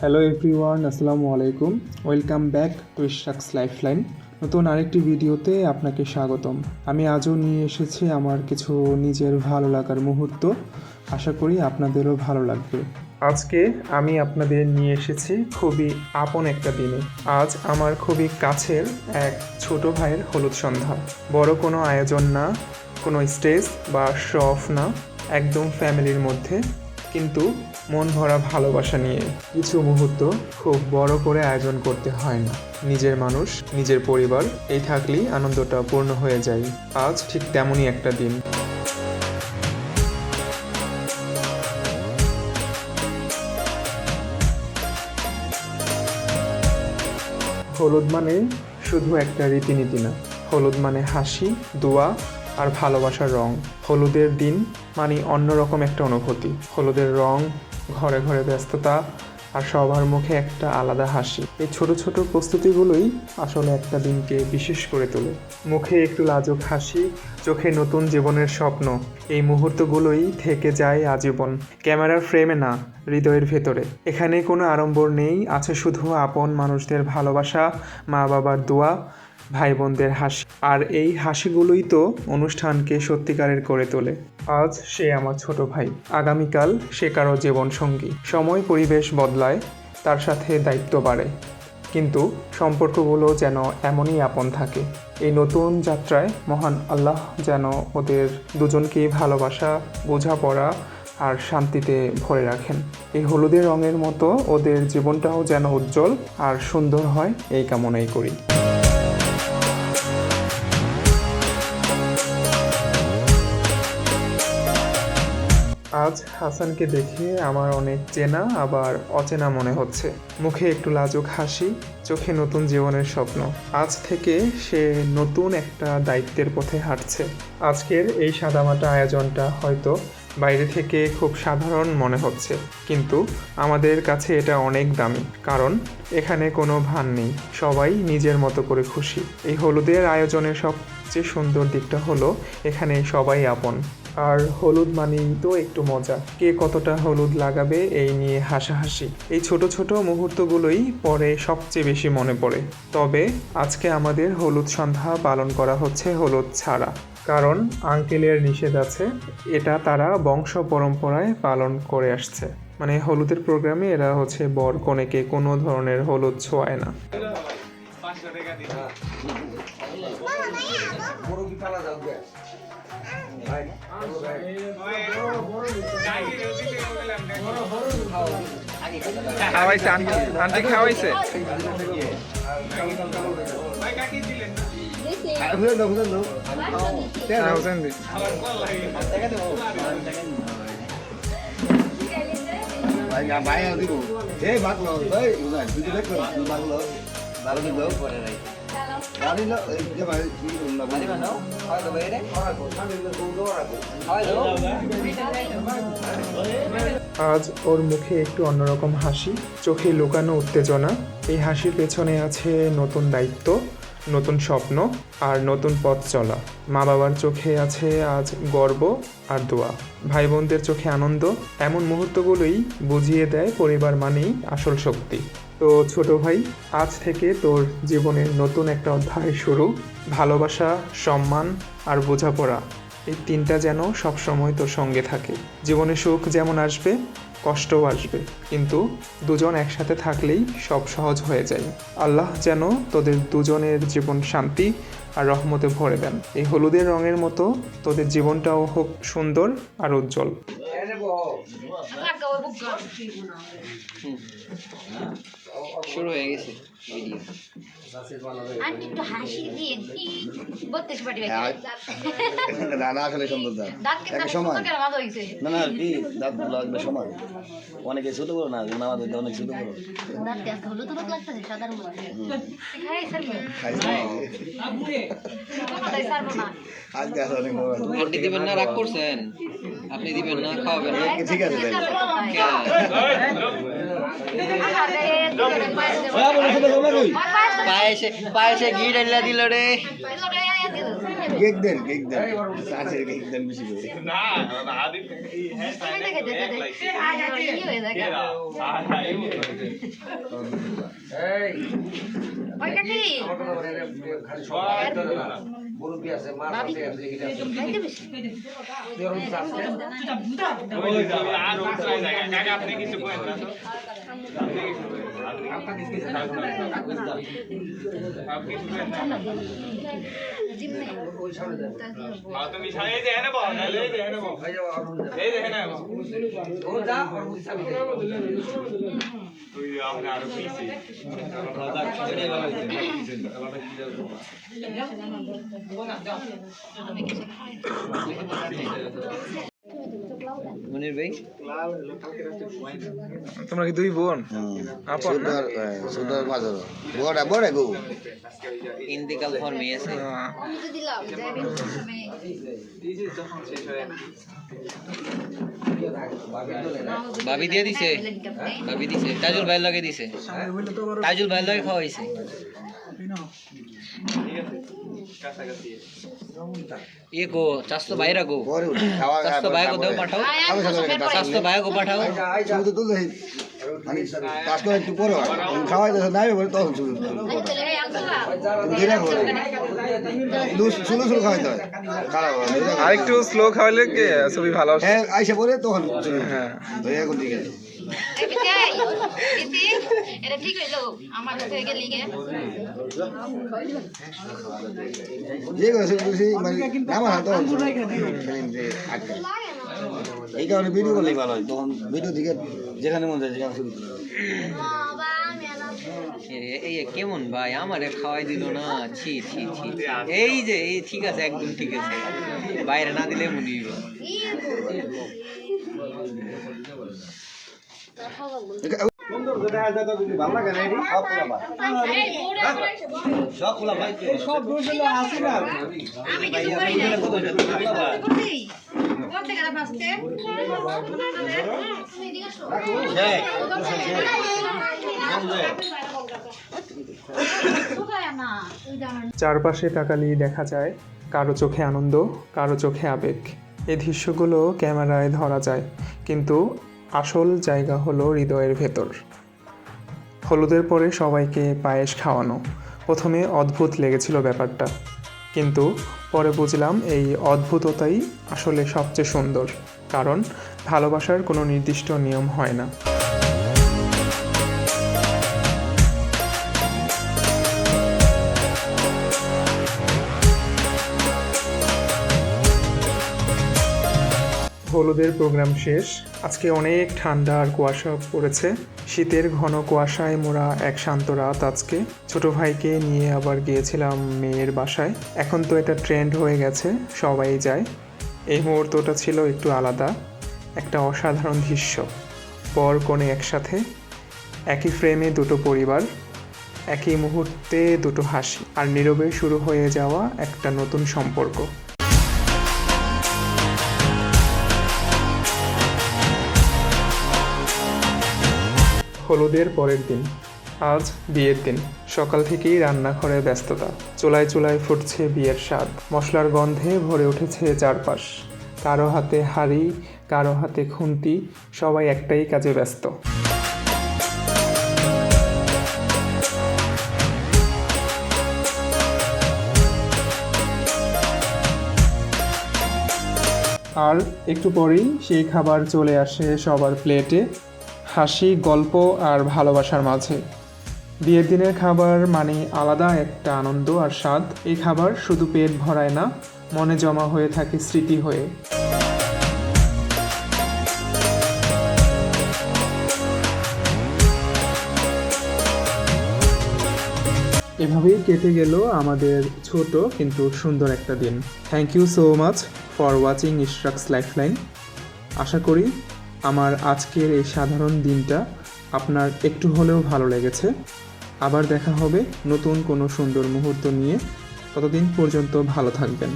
Hello everyone, আসসালামু আলাইকুম। Welcome back to Ishrak's Lifeline. নতুন আরেকটি ভিডিওতে আপনাকে স্বাগতম। আমি আজও নিয়ে এসেছি আমার কিছু নিজের ভালো লাগার মুহূর্ত। আশা করি আপনাদেরও ভালো লাগবে। আজকে আমি আপনাদের নিয়ে এসেছি খুবই আপন একটা দিনে। আজ আমার খুবই কাছের এক ছোট ভাইয়ের হলুদ সন্ধ্যা। বড় কোনো আয়োজন না, কোনো স্টেজ বা শো অফ না, একদম ফ্যামিলির মধ্যে, কিন্তু মন ভরা ভালোবাসা নিয়ে কিছু মুহূর্ত খুব বড় করে আয়োজন করতে হয় না। নিজের মানুষ, নিজের পরিবার, এই থাকলেই আনন্দটা পূর্ণ হয়ে যায়। আজ ঠিক তেমনই একটা দিন। হলুদ মানে শুধু একটা রীতিনীতি না, হলুদ মানে হাসি, দোয়া আর ভালোবাসার রং। হলুদের দিন মানে অন্যরকম একটা অনুভূতি। হলুদের রং, ঘরে ঘরে ব্যস্ততা আর সবার মুখে একটা আলাদা হাসি। এই ছোট ছোট প্রস্তুতিগুলোই আসলে একটা দিনকে বিশেষ করে তোলে। মুখে একটু লাজুক হাসি, চোখে নতুন জীবনের স্বপ্ন, এই মুহূর্তগুলোই থেকে যায় আজীবন। ক্যামেরার ফ্রেমে না, হৃদয়ের ভেতরে। এখানে কোনো আড়ম্বর নেই, আছে শুধু আপন মানুষদের ভালোবাসা, মা বাবার দোয়া, ভাই বোনদের হাসি। আর এই হাসিগুলোই তো অনুষ্ঠানকে সত্যিকারের করে তোলে। আজ সে আমার ছোট ভাই, আগামীকাল সে কারো জীবন সঙ্গী। সময় পরিবেশ বদলায়, তার সাথে দায়িত্ব বাড়ে, কিন্তু সম্পর্কগুলো যেন এমনই আপন থাকে। এই নতুন যাত্রায় মহান আল্লাহ যেন ওদের দুজনকে ভালোবাসা, বোঝাপড়া আর শান্তিতে ভরে রাখেন। এই হলুদের রঙের মতো ওদের জীবনটাও যেন উজ্জ্বল আর সুন্দর হয়, এই কামনাই করি। আজ হাসানকে দেখে আমার অনেক চেনা আবার অচেনা মনে হচ্ছে। মুখে একটু লাজুক হাসি, চোখে নতুন জীবনের স্বপ্ন। আজ থেকে সে নতুন একটা দায়িত্বের পথে হাঁটছে। আজকের এই সাদামাটা আয়োজনটা হয়তো বাইরে থেকে খুব সাধারণ মনে হচ্ছে, কিন্তু আমাদের কাছে এটা অনেক দামি। কারণ এখানে কোনো ভান নেই, সবাই নিজের মতো করে খুশি। এই হলুদের আয়োজনের সবচেয়ে সুন্দর দিকটা হলো এখানে সবাই আপন। আর হলুদ মানেই তো একটু মজা, কে কতটা হলুদ লাগাবে এই নিয়ে হাসাহাসি। এই ছোট ছোট মুহূর্তগুলোই পরে সবচেয়ে বেশি মনে পড়ে। তবে আজকে আমাদের হলুদ সন্ধ্যা পালন করা হচ্ছে হলুদ ছাড়া, কারণ আঙ্কেলের নিষেধ আছে। এটা তারা বংশ পরম্পরায় পালন করে আসছে। মানে হলুদের প্রোগ্রামে এরা হচ্ছে বর কনেকে কোনো ধরনের হলুদ ছোঁয়ায় না। খাওয়াইছে আন্টি খাওয়াইছে। আজ ওর মুখে একটু অন্যরকম হাসি, চোখে লুকানো উত্তেজনা। এই হাসির পেছনে আছে নতুন দায়িত্ব, নতুন স্বপ্ন আর নতুন পথ চলা। মা বাবার চোখে আছে আজ গর্ব আর দোয়া, ভাই বোনদের চোখে আনন্দ। এমন মুহূর্তগুলোই বুঝিয়ে দেয় পরিবার মানেই আসল শক্তি। তো ছোট ভাই, আজ থেকে তোর জীবনের নতুন একটা অধ্যায় শুরু। ভালোবাসা, সম্মান আর বোঝাপড়া, এই তিনটা যেন সবসময় তোর সঙ্গে থাকে। জীবনে সুখ যেমন আসবে, কষ্টও আসবে, কিন্তু দুজন একসাথে থাকলেই সব সহজ হয়ে যায়। আল্লাহ যেন তোদের দুজনের জীবন শান্তি আর রহমতে ভরে দেন। এই হলুদের রঙের মতো তোদের জীবনটাও হোক সুন্দর আর উজ্জ্বল। শুরু হয়ে গেছে ভিডিও। আন্টি একটু হাসি দিয়ে বত্রিশ পাটি না আসলে সুন্দর দাঁত দাঁত কিন্তু একটা সময় সুন্দর মাথা হয়েছে না না কি দাঁত লাগবে সময় অনেকে ছোট বড় না আমাদের অনেক ছোট বড় দাঁত কি আজকে হলুদ হলুদ লাগতেছে সাদার মধ্যে খাই সারবে কথাই সারবো না আজকে আসলে অনেক বড় আপনি দিবেন না, রাগ করছেন? আপনি দিবেন না, খাওয়াবেন না? ঠিক আছে পায়েসে পায়েসে ঘি ঢাইলা দিল রে। কেক দেন চাচের কেক দেন বেশি করে সবাই দেখে দেখে দেখে হয়ে থাকে ওই কাকি ভাবি খাইতে বেশি তুমি ছাড়িয়ে দে না বল এই দেখে না ও যা আর মুসাবি তুই আমরা আর পিছে মনির ভাই তোমরা কি দুই বোন আপন না? সুন্দর বাজার বড় বড় গো ইন্তিকাল ফর্মে আছে আমি তো দিলাম যাইবেন ভাবি দিয়ে দিছে ভাবি দিছে তাজুল ভাই লগে দিছে তাজুল ভাই লগে খাওয়াইছে ये को चास्तो বাইরা গো চাস্তো ভাই কো দাও পাঠাও চাস্তো ভাই কো পাঠাও শুধু তো তুই মানে কাজ করে একটু পড়ো খাওয়াই দাও নাই বলে তো শুধু তুমি ধীরে খাও শুধু শুধু খাওয়াই দাও খারাপ আর একটু স্লো খাওয়ালে কি ছবি ভালো আসে। হ্যাঁ আইসা পরে তখন হ্যাঁ ধরে কোন দিকে এটা ঠিক হইলো আমার হয়ে গেলি গে যে কথা শুনছি মানে আমার হাতে এই কারণে ভিডিও করলেই ভালো হয় তখন ভিডিও থেকে যেখানে মন যায় সেখানে শুরু এই কেমন ভাই আমারে খাওয়াই দিল না ছি ছি ছি এই যে এই ঠিক আছে একদম ঠিক আছে বাইরে না দিলে মনি আমি কিছু করি না করতে গেলে ফাস্টে তুমি এদিকে আসো চারপাশে তাকালেই দেখা যায় কারো চোখে আনন্দ কারো চোখে আবেগ এই দৃশ্যগুলো ক্যামেরায় ধরা যায় কিন্তু আসল জায়গা হলো হৃদয়ের ভেতর। হলুদের পরে সবাইকে পায়েস খাওয়ানো প্রথমে অদ্ভুত লেগেছিল ব্যাপারটা, কিন্তু পরে বুঝলাম এই অদ্ভুততাই আসলে সবচেয়ে সুন্দর, কারণ ভালোবাসার কোনো নির্দিষ্ট নিয়ম হয় না। হলুদের প্রোগ্রাম শেষ। আজকে অনেক ঠান্ডা আর কুয়াশা পড়েছে। শীতের ঘন কুয়াশায় মোড়া এক শান্ত রাত আজকে। ছোট ভাইকে নিয়ে আবার গিয়েছিলাম মেয়ের বাসায়। এখন তো এটা ট্রেন্ড হয়ে গেছে, সবাই যায়। এই মুহূর্তটা ছিল একটু আলাদা, একটা অসাধারণ দৃশ্য। বর কনে একসাথে, একই ফ্রেমে দুটো পরিবার, একই মুহূর্তে দুটো হাসি, আর নীরবে শুরু হয়ে যাওয়া একটা নতুন সম্পর্ক। হলুদের পরের দিন, আজ বিয়ের দিন। সকাল থেকেই রান্নাঘরে ব্যস্ততা। চুলায় চুলায় ফুটছে বিয়ের স্বাদ, মশলার গন্ধে ভরে উঠেছে চারপাশ। কারো হাতে হাঁড়ি, কারো হাতে খুন্তি, সবাই একটাই কাজে ব্যস্ত। আর একটু পরেই সেই খাবার চলে আসে সবার প্লেটে, হাসি, গল্প আর ভালোবাসার মাঝে। বিয়ের দিনের খাবার মানে আলাদা একটা আনন্দ আর স্বাদ। এই খাবার শুধু পেট ভরায় না, মনে জমা হয়ে থাকে স্মৃতি হয়ে। এভাবেই কেটে গেল আমাদের ছোট কিন্তু সুন্দর একটা দিন। Thank you so much for watching Ishrak's Lifeline. আশা করি আমার আজকের এই সাধারণ দিনটা আপনার একটু হলেও ভালো লেগেছে। আবার দেখা হবে নতুন কোনো সুন্দর মুহূর্ত নিয়ে। ততদিন পর্যন্ত ভালো থাকবেন।